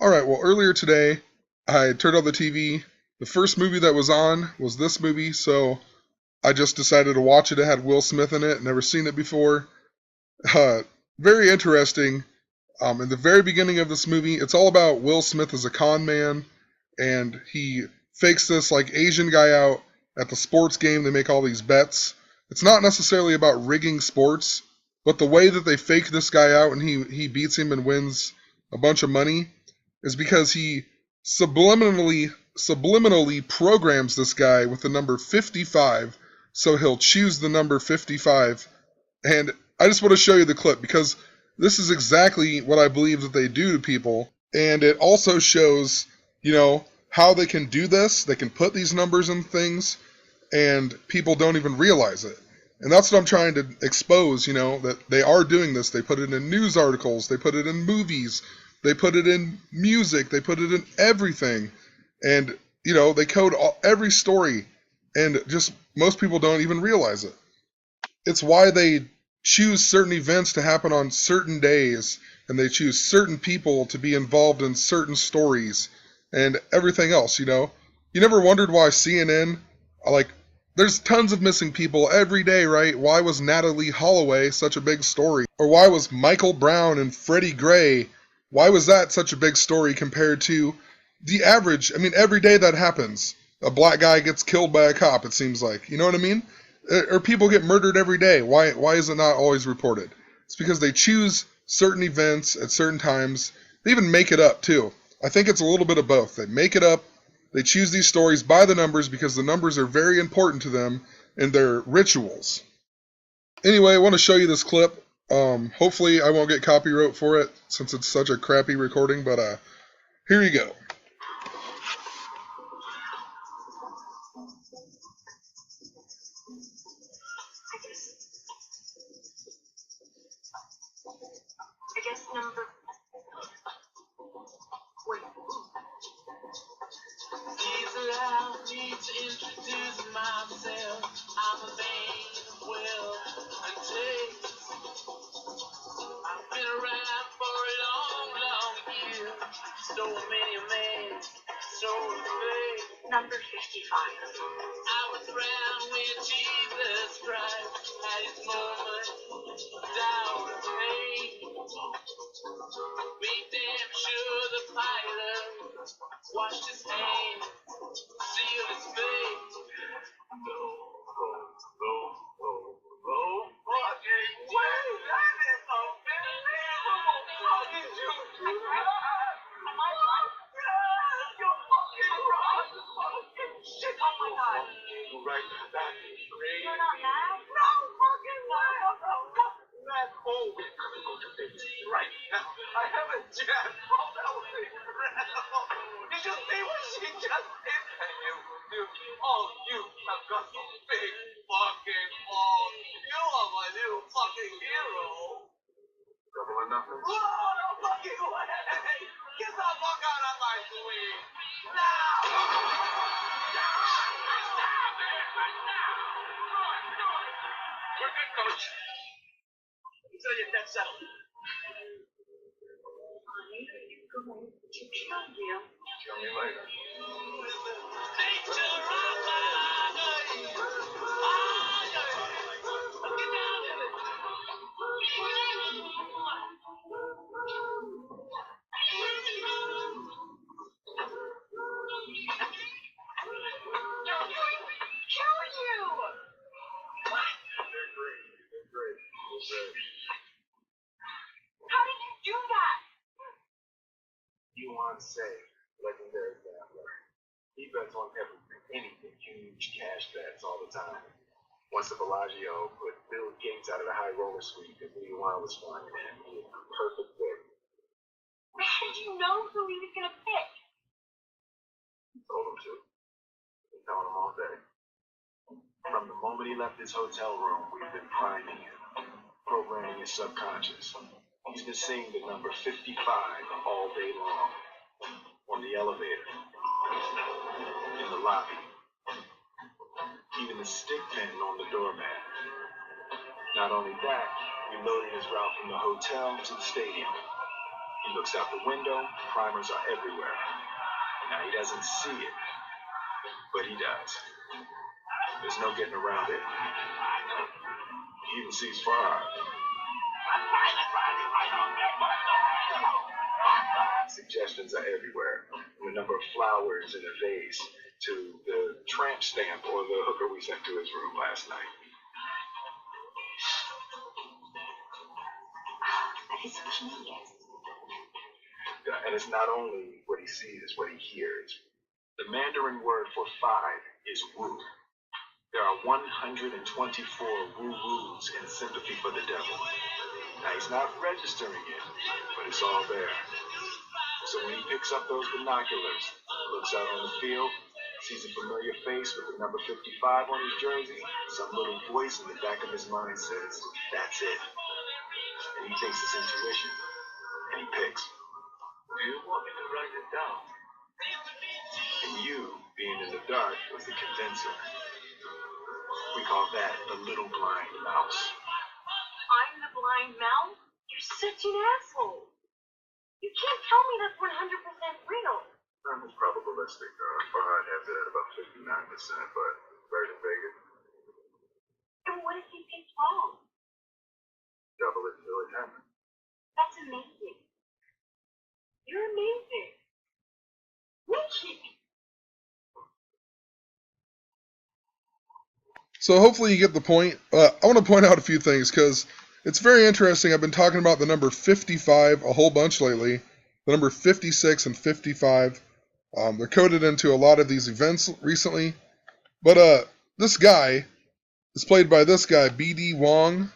All right, well, earlier today, I turned on the TV. The first movie that was on was this movie, so I just decided to watch it. It had Will Smith in it, never seen it before. Uh, Very interesting. In the very beginning of this movie, it's all about Will Smith as a con man, and he fakes this like Asian guy out at the sports game. They make all these bets. It's not necessarily about rigging sports, but the way that they fake this guy out and he beats him and wins a bunch of money is because he subliminally programs this guy with the number 55, so he'll choose the number 55. And I just want to show you the clip because this is exactly what I believe that they do to people. And it also shows, how they can do this. They can put these numbers in things and people don't even realize it. And that's what I'm trying to expose, that they are doing this. They put it in news articles, they put it in movies, they put it in music, they put it in everything. And, they code every story. And just most people don't even realize it. It's why they choose certain events to happen on certain days, and they choose certain people to be involved in certain stories and everything else. You never wondered why CNN, like, there's tons of missing people every day, right? Why was Natalie Holloway such a big story? Or why was Michael Brown and Freddie Gray, why was that such a big story compared to the average? I mean, every day that happens. A black guy gets killed by a cop, it seems like. You know what I mean? Or people get murdered every day. Why is it not always reported? It's because they choose certain events at certain times. They even make it up too. I think it's a little bit of both. They make it up. They choose these stories by the numbers because the numbers are very important to them in their rituals. Anyway, I want to show you this clip. Hopefully, I won't get copyright for it since it's such a crappy recording. But here you go. I guess number. Wait. Please allow me to introduce myself. I'm a man of wealth and taste. I've been around for a long, long year. So many men, so afraid. Number 55. I was around when Jesus Christ had his moment of doubt and pain. Be damn sure the pilot washed his hands, sealed his face. No, fucking way! That is unbelievable! How did you do that? Am I right? Yes, you're fucking right! Fucking shit! Oh my god. Right, that is great. You're not mad? No fucking way! I'm not mad. Oh, right. I haven't yet. Oh, that was incredible. Did you see what she just did? And you have got some big fucking balls. You are my new fucking hero. Double or nothing? Oh, no fucking way. Get the fuck out of my suite. Now! We're good, coach. Until you get settled. Tell me later. They're great. How did you do that? You want to say, legendary gambler. He bets on everything, anything, huge cash bets all the time. Once the Bellagio put Bill Gates out of the high roller suite because Lee Wine was flying in, he was the perfect pick. How did you know who he was going to pick? He told him to. Been telling him all day. From the moment he left his hotel room, we've been priming him, programming his subconscious. He's been seeing the number 55 all day long. On the elevator, in the lobby, even the stick pin on the doormat. Not only that, we loaded his route from the hotel to the stadium. He looks out the window, primers are everywhere. Now he doesn't see it, but he does. There's no getting around it. He even sees far. Suggestions are everywhere, from the number of flowers in a vase to the tramp stamp or the hooker we sent to his room last night. That is genius. And it's not only what he sees, it's what he hears. The Mandarin word for 5 is wu. There are 124 woo-woos in sympathy for the devil. Now, he's not registering it, but it's all there. So when he picks up those binoculars, looks out on the field, sees a familiar face with the number 55 on his jersey, some little voice in the back of his mind says, that's it. And he takes his intuition, and he picks. Do you want me to write it down? And you, being in the dark, was the condenser. We call that the little blind mouse. I'm the blind mouse? You're such an asshole. You can't tell me that's 100% real. It's probabilistic. Farhad has it at about 59%, but very Vegas. And what if he picks wrong? Double it until it happens. That's amazing. You're amazing. Mickey! So hopefully you get the point. I want to point out a few things because it's very interesting. I've been talking about the number 55 a whole bunch lately. The number 56 and 55. They're coded into a lot of these events recently. But this guy is played by this guy, B.D. Wong,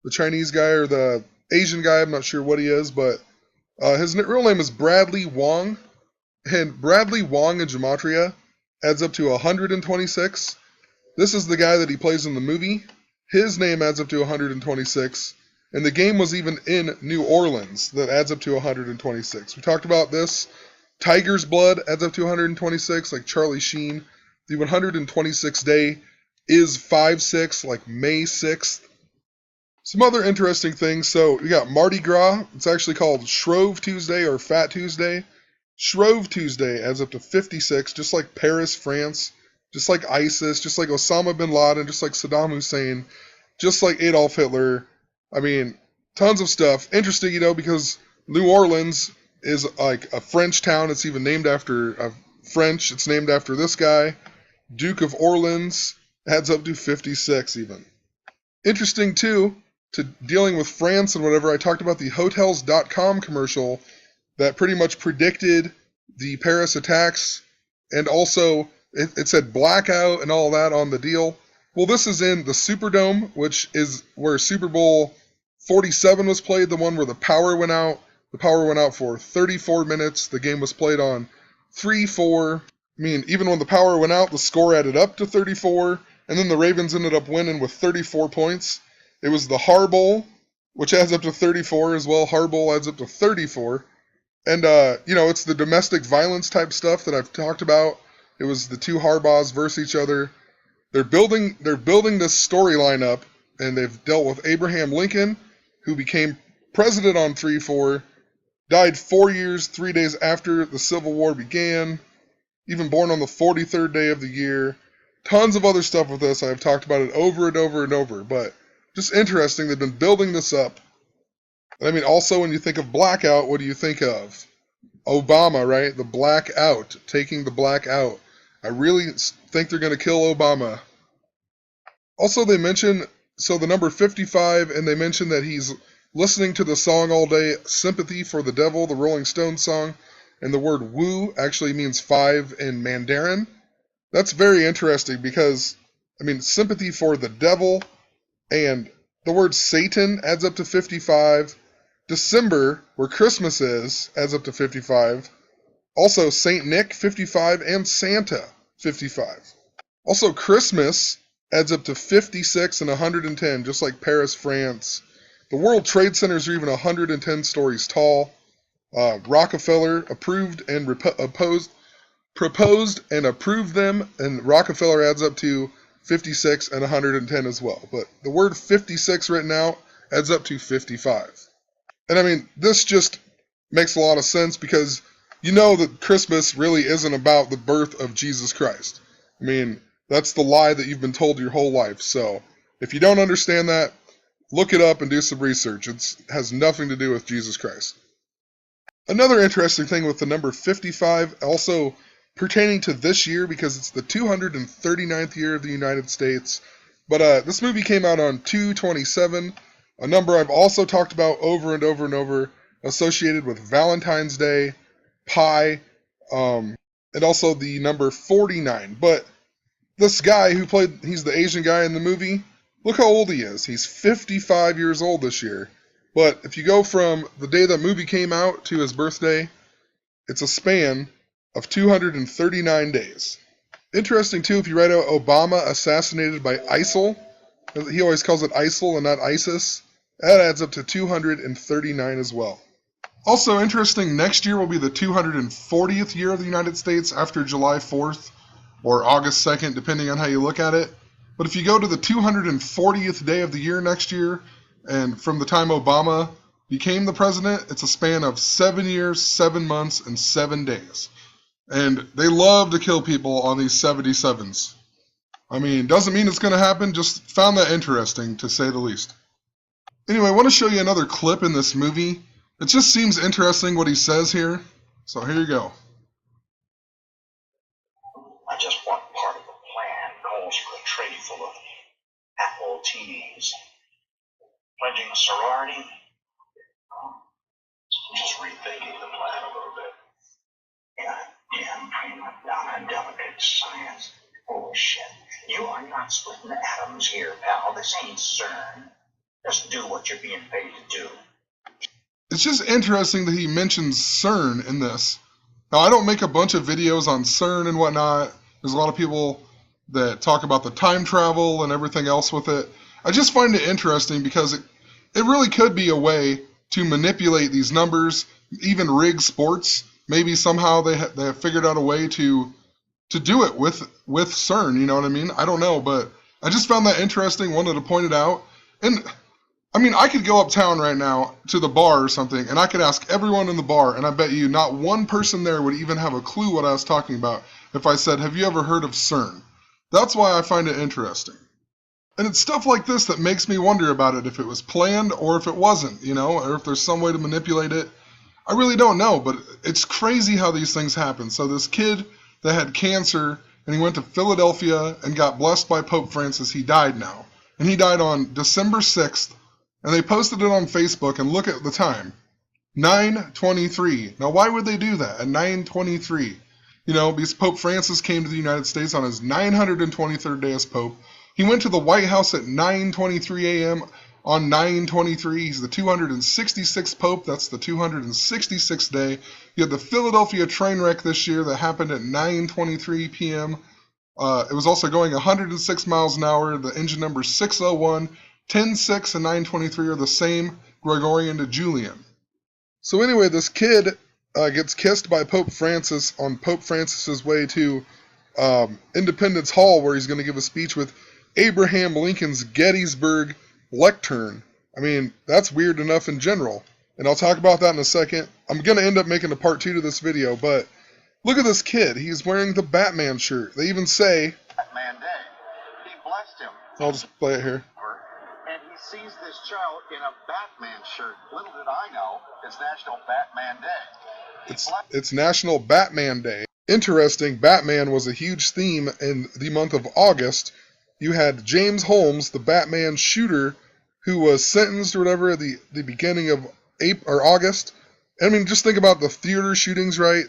the Chinese guy or the Asian guy. I'm not sure what he is, but his real name is Bradley Wong. And Bradley Wong in Gematria adds up to 126. This is the guy that he plays in the movie. His name adds up to 126. And the game was even in New Orleans that adds up to 126. We talked about this. Tiger's Blood adds up to 126, like Charlie Sheen. The 126th day is 5/6, like May 6th. Some other interesting things. So we got Mardi Gras. It's actually called Shrove Tuesday or Fat Tuesday. Shrove Tuesday adds up to 56, just like Paris, France. Just like ISIS, just like Osama bin Laden, just like Saddam Hussein, just like Adolf Hitler. I mean, tons of stuff. Interesting, because New Orleans is like a French town. It's even named after French. It's named after this guy. Duke of Orleans adds up to 56 even. Interesting, too, to dealing with France and whatever, I talked about the Hotels.com commercial that pretty much predicted the Paris attacks, and also it said blackout and all that on the deal. Well, this is in the Superdome, which is where Super Bowl 47 was played, the one where the power went out. The power went out for 34 minutes. The game was played on 3-4. I mean, even when the power went out, the score added up to 34, and then the Ravens ended up winning with 34 points. It was the Har Bowl, which adds up to 34 as well. Har Bowl adds up to 34. And, it's the domestic violence type stuff that I've talked about. It was the two Harbaughs versus each other. They're building this storyline up, and they've dealt with Abraham Lincoln, who became president on 3/4, died 4 years, 3 days after the Civil War began, even born on the 43rd day of the year. Tons of other stuff with this. I've talked about it over and over and over, but just interesting. They've been building this up. And I mean, also when you think of blackout, what do you think of? Obama, right? The blackout, taking the black out. I really think they're going to kill Obama. Also, they mention, the number 55, and they mention that he's listening to the song all day, Sympathy for the Devil, the Rolling Stones song, and the word woo actually means 5 in Mandarin. That's very interesting because, sympathy for the devil, and the word Satan adds up to 55. December, where Christmas is, adds up to 55. Also, St. Nick, 55, and Santa, 55. Also, Christmas adds up to 56 and 110, just like Paris, France. The World Trade Centers are even 110 stories tall. Rockefeller approved and proposed and approved them, and Rockefeller adds up to 56 and 110 as well. But the word 56 written out adds up to 55. And this just Makes a lot of sense because you know that Christmas really isn't about the birth of Jesus Christ. I mean, that's the lie that you've been told your whole life. So if you don't understand that, look it up and do some research. It has nothing to do with Jesus Christ. Another interesting thing with the number 55, also pertaining to this year because it's the 239th year of the United States. But this movie came out on 2/27, a number I've also talked about over and over and over, associated with Valentine's Day, Pi, and also the number 49. But this guy who he's the Asian guy in the movie, look how old he is. He's 55 years old this year. But if you go from the day that movie came out to his birthday, it's a span of 239 days. Interesting, too, if you write out Obama assassinated by ISIL, he always calls it ISIL and not ISIS, that adds up to 239 as well. Also interesting, next year will be the 240th year of the United States after July 4th or August 2nd, depending on how you look at it. But if you go to the 240th day of the year next year, and from the time Obama became the president, it's a span of 7 years, 7 months, and 7 days. And they love to kill people on these 77s. I mean, doesn't mean it's going to happen, just found that interesting, to say the least. Anyway, I want to show you another clip in this movie. It just seems interesting what he says here. So here you go. I just want part of the plan calls for a tray full of apple teas. Pledging a sorority? Just rethinking the plan a little bit. Yeah, prima donna, delicate science. Bullshit. You are not splitting atoms here, pal. This ain't CERN. Just do what you're being paid to do. It's just interesting that he mentions CERN in this. Now, I don't make a bunch of videos on CERN and whatnot. There's a lot of people that talk about the time travel and everything else with it. I just find it interesting because it really could be a way to manipulate these numbers, even rig sports. Maybe somehow they have figured out a way to do it with CERN, you know what I mean? I don't know, but I just found that interesting, wanted to point it out. And I mean, I could go uptown right now to the bar or something, and I could ask everyone in the bar, and I bet you not one person there would even have a clue what I was talking about if I said, have you ever heard of CERN? That's why I find it interesting. And it's stuff like this that makes me wonder about it, if it was planned or if it wasn't, you know, or if there's some way to manipulate it. I really don't know, but it's crazy how these things happen. So this kid that had cancer, and he went to Philadelphia and got blessed by Pope Francis, he died now. And he died on December 6th, and they posted it on Facebook, and look at the time. 9:23. Now, why would they do that at 9:23? You know, because Pope Francis came to the United States on his 923rd day as Pope. He went to the White House at 9:23 a.m. on 9:23. He's the 266th Pope. That's the 266th day. You had the Philadelphia train wreck this year that happened at 9:23 p.m. It was also going 106 miles an hour. The engine number 601. 10:06 and 9:23 are the same Gregorian to Julian. So anyway, this kid gets kissed by Pope Francis on Pope Francis's way to Independence Hall, where he's going to give a speech with Abraham Lincoln's Gettysburg lectern. I mean, that's weird enough in general, and I'll talk about that in a second. I'm going to end up making a part 2 to this video, but look at this kid. He's wearing the Batman shirt. They even say, Batman Day. He blessed him. I'll just play it here. And he sees this child in a Batman shirt. Little did I know, it's National Batman Day. It's National Batman Day. Interesting, Batman was a huge theme in the month of August. You had James Holmes, the Batman shooter, who was sentenced or whatever at the beginning of August. I mean, just think about the theater shootings, right?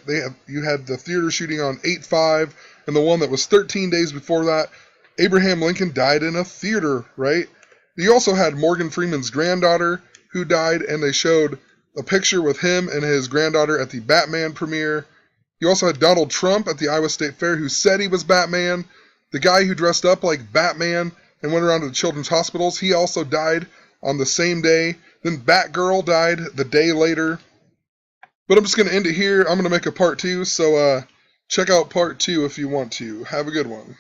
You had the theater shooting on 8/5, and the one that was 13 days before that. Abraham Lincoln died in a theater, right? You also had Morgan Freeman's granddaughter who died, and they showed a picture with him and his granddaughter at the Batman premiere. You also had Donald Trump at the Iowa State Fair who said he was Batman. The guy who dressed up like Batman and went around to the children's hospitals, he also died on the same day. Then Batgirl died the day later. But I'm just going to end it here. I'm going to make a part 2, so check out part 2 if you want to. Have a good one.